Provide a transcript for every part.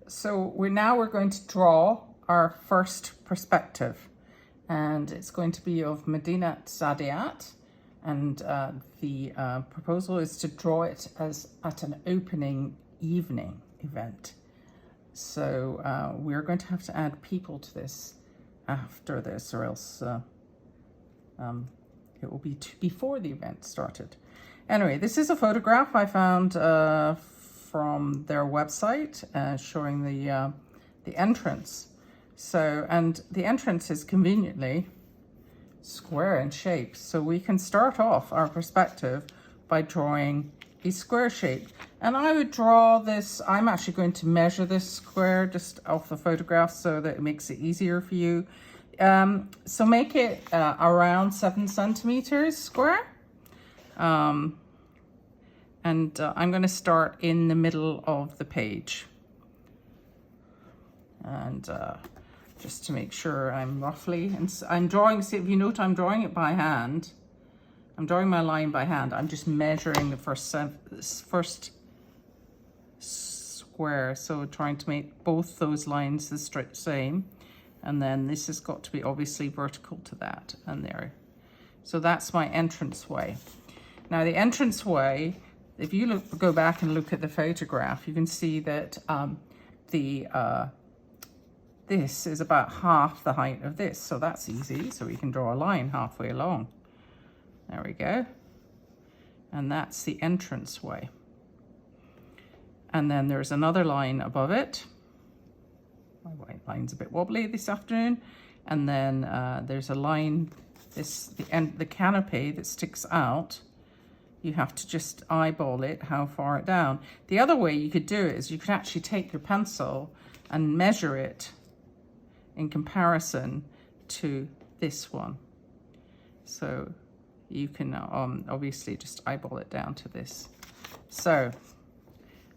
So we're going to draw our first perspective, and it's going to be of Medinat Saadiyat, and the proposal is to draw it as at an opening evening event. So we're going to have to add people to this after this, or else it will be before the event started. Anyway, this is a photograph I found from their website showing the entrance. So, and the entrance is conveniently square in shape. So we can start off our perspective by drawing a square shape. And I would draw this, I'm actually going to measure this square just off the photograph so that it makes it easier for you. So make it around 7 centimeters square. And I'm going to start in the middle of the page. And just to make sure I'm roughly, and I'm drawing, see if you note I'm drawing it by hand. I'm drawing my line by hand. I'm just measuring the first square. So trying to make both those lines the same. And then this has got to be obviously vertical to that and there. So that's my entranceway. Now the entranceway, if you go back and look at the photograph, you can see that this is about half the height of this. So that's easy. So we can draw a line halfway along. There we go. And that's the entranceway. And then there's another line above it. My white line's a bit wobbly this afternoon. And then there's a line, the canopy that sticks out. You have to just eyeball it, how far down. The other way you could do it is you could actually take your pencil and measure it in comparison to this one. So you can obviously just eyeball it down to this. So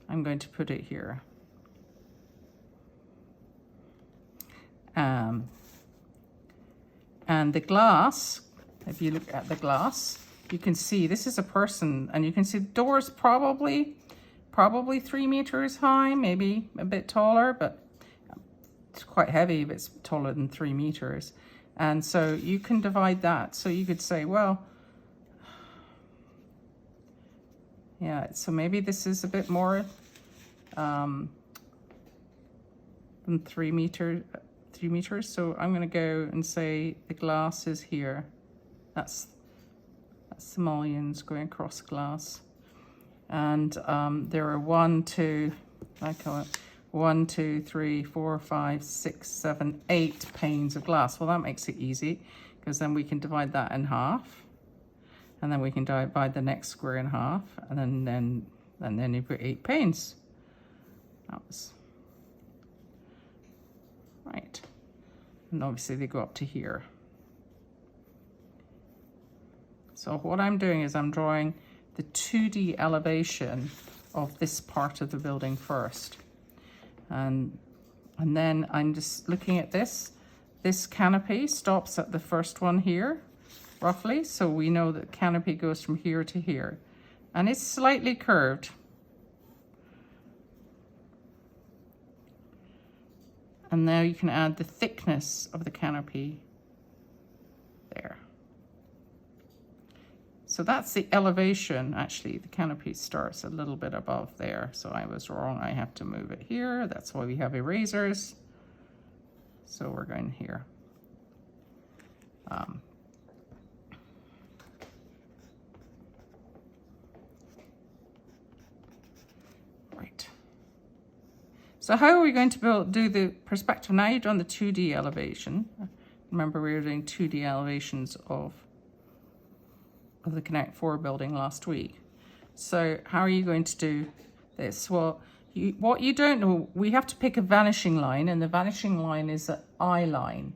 I'm going to put it here. And the glass, if you look at the glass, you can see this is a person, and you can see the door is probably 3 meters high, maybe a bit taller, but it's quite heavy if it's taller than 3 meters. And so you can divide that. So you could say, well, yeah, so maybe this is a bit more than 3 meters. So I'm going to go and say the glass is here. That's the mullions going across glass. And there are 1, 2, 3, 4, 5, 6, 7, 8 panes of glass. Well, that makes it easy because then we can divide that in half, and then we can divide the next square in half, and then you've got 8 panes. That was right. And obviously they go up to here. So what I'm doing is I'm drawing the 2D elevation of this part of the building first. And then I'm just looking at this. This canopy stops at the first one here, roughly. So we know that canopy goes from here to here. And it's slightly curved. And now you can add the thickness of the canopy there. So that's the elevation. Actually, the canopy starts a little bit above there. So I was wrong. I have to move it here. That's why we have erasers. So we're going here. Right. So how are we going to do the perspective? Now you've done the 2D elevation. Remember, we were doing 2D elevations of the Connect 4 building last week. So how are you going to do this? Well, what you don't know, we have to pick a vanishing line, and the vanishing line is an eye line.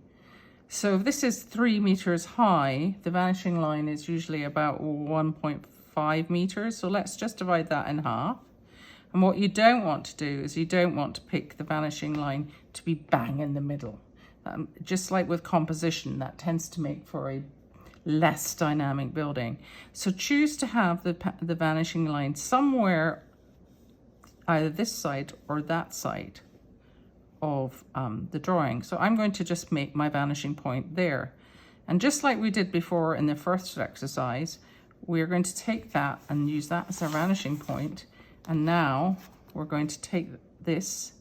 So if this is 3 meters high, the vanishing line is usually about 1.5 meters. So let's just divide that in half. And what you don't want to do is you don't want to pick the vanishing line to be bang in the middle. Just like with composition, that tends to make for a less dynamic building. So choose to have the vanishing line somewhere, either this side or that side. of the drawing. So I'm going to just make my vanishing point there. And just like we did before in the first exercise, we're going to take that and use that as our vanishing point. And now we're going to take this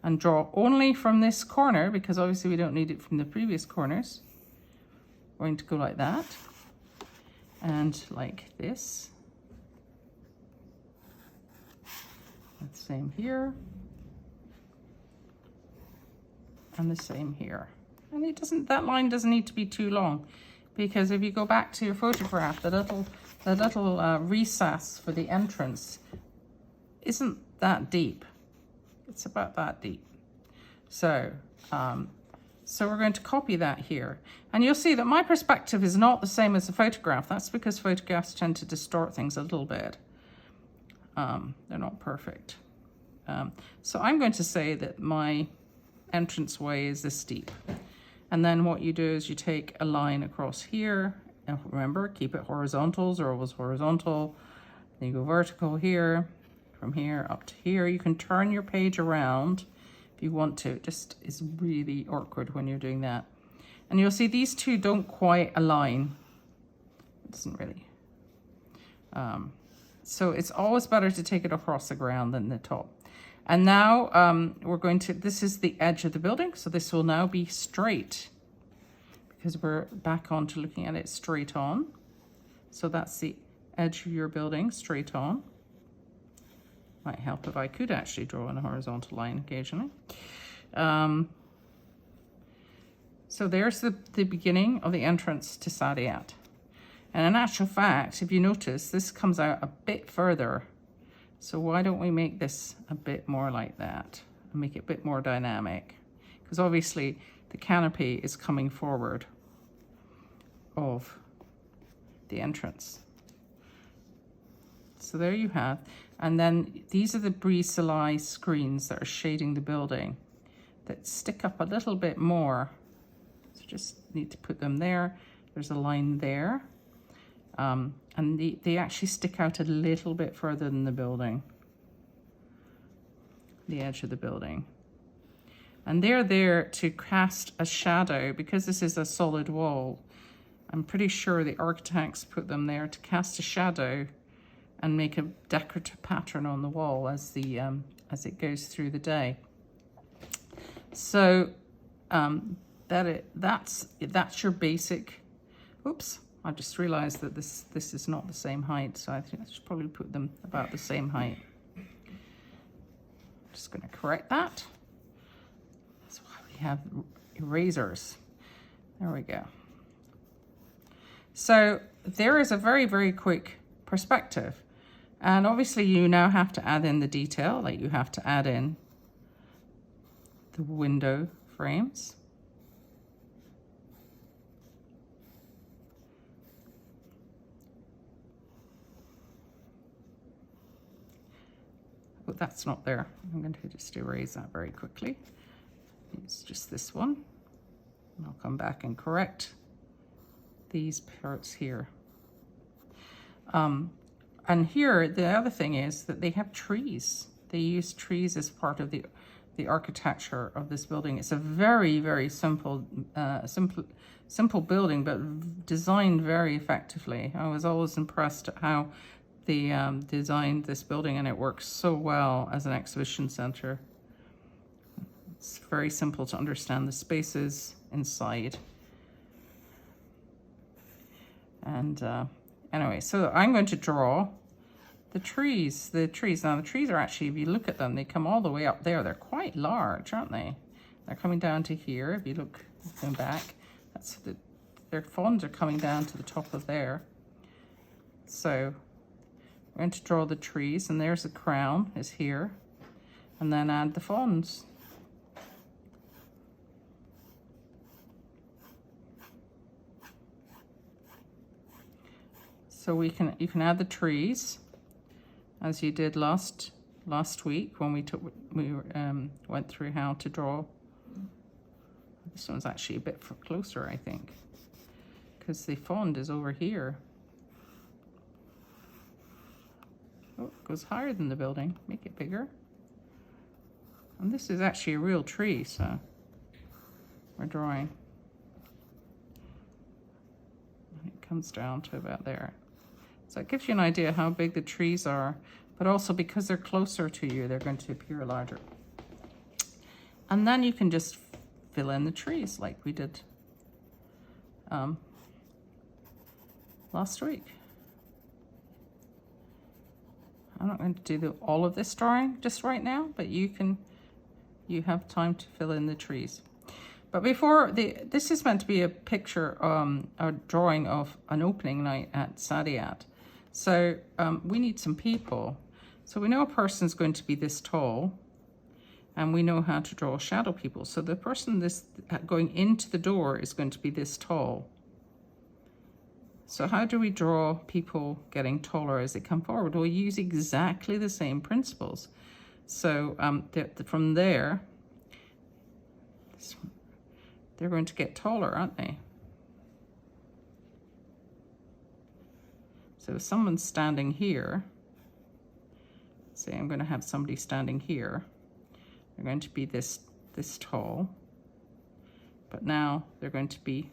and draw only from this corner, because obviously we don't need it from the previous corners. We're going to go like that and like this. And same here. And the same here. And it doesn't, that line doesn't need to be too long, because if you go back to your photograph, the little recess for the entrance isn't that deep. It's about that deep. So, so we're going to copy that here. And you'll see that my perspective is not the same as the photograph. That's because photographs tend to distort things a little bit. They're not perfect. So I'm going to say that my entranceway is this deep. And then what you do is you take a line across here, and remember, keep it horizontal, they're always horizontal. Then you go vertical here, from here up to here. You can turn your page around if you want to. It just is really awkward when you're doing that. And you'll see these two don't quite align. It doesn't really. So it's always better to take it across the ground than the top. And now we're going to, this is the edge of the building, so this will now be straight, because we're back on to looking at it straight on. So that's the edge of your building, straight on. Might help if I could actually draw in a horizontal line occasionally. So there's the beginning of the entrance to Saadiyat. And in actual fact, if you notice, this comes out a bit further. So why don't we make this a bit more like that and make it a bit more dynamic? Because obviously the canopy is coming forward of the entrance. So there you have. And then these are the brise-soleil screens that are shading the building that stick up a little bit more. So just need to put them there. There's a line there. And they actually stick out a little bit further than the building, the edge of the building. And they're there to cast a shadow, because this is a solid wall. I'm pretty sure the architects put them there to cast a shadow and make a decorative pattern on the wall as it goes through the day. So that's your basic. Oops. I just realized that this is not the same height, so I think I should probably put them about the same height. Just going to correct that. That's why we have erasers. There we go. So there is a very, very quick perspective. And obviously you now have to add in the detail, like you have to add in the window frames. But that's not there. I'm going to just erase that very quickly. It's just this one. And I'll come back and correct these parts here. And here, the other thing is that they have trees. They use trees as part of the architecture of this building. It's a very, very simple building, but designed very effectively. I was always impressed at how they designed this building, and it works so well as an exhibition center. It's very simple to understand the spaces inside. And anyway, so I'm going to draw the trees. Now the trees are actually, if you look at them, they come all the way up there. They're quite large, aren't they? They're coming down to here. If you look going back, their fronds are coming down to the top of there. So we're going to draw the trees, and there's the crown is here, and then add the fronds. So you can add the trees as you did last week when we went through how to draw. This one's actually a bit closer, I think, because the fond is over here. Oh, it goes higher than the building. Make it bigger. And this is actually a real tree, so we're drawing. And it comes down to about there. So it gives you an idea how big the trees are, but also because they're closer to you, they're going to appear larger. And then you can just fill in the trees like we did last week. I'm not going to do all of this drawing just right now, but you have time to fill in the trees. But before, this is meant to be a picture, a drawing of an opening night at Saadiyat. So we need some people. So we know a person's going to be this tall, and we know how to draw shadow people. So the person going into the door is going to be this tall. So how do we draw people getting taller as they come forward? We'll use exactly the same principles. So from there, they're going to get taller, aren't they? So if someone's standing here, say I'm going to have somebody standing here, they're going to be this tall, but now they're going to be,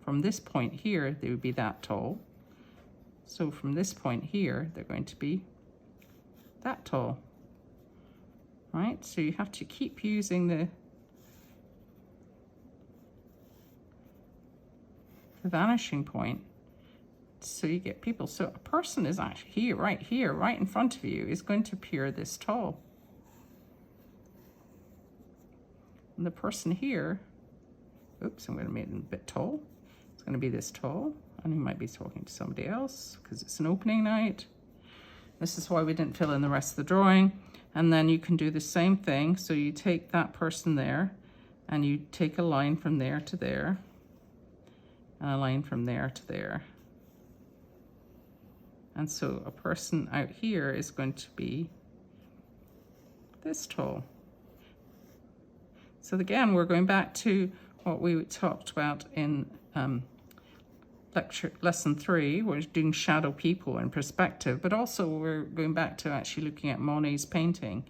from this point here, they would be that tall. So from this point here, they're going to be that tall, right? So you have to keep using the vanishing point, so you get people. So a person is actually here, right in front of you, is going to appear this tall. And the person here, oops, I'm going to make it a bit tall. It's going to be this tall, and he might be talking to somebody else because it's an opening night. This is why we didn't fill in the rest of the drawing. And then you can do the same thing. So you take that person there, and you take a line from there to there, and a line from there to there. And so a person out here is going to be this tall. So again, we're going back to what we talked about in lesson 3. We're doing shadow people in perspective, but also we're going back to actually looking at Monet's painting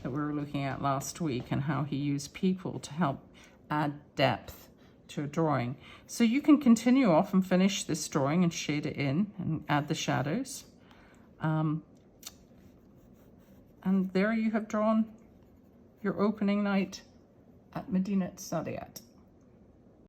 that we were looking at last week, and how he used people to help add depth to a drawing. So you can continue off and finish this drawing and shade it in and add the shadows. And there you have drawn your opening night at Medinat Saadiyat.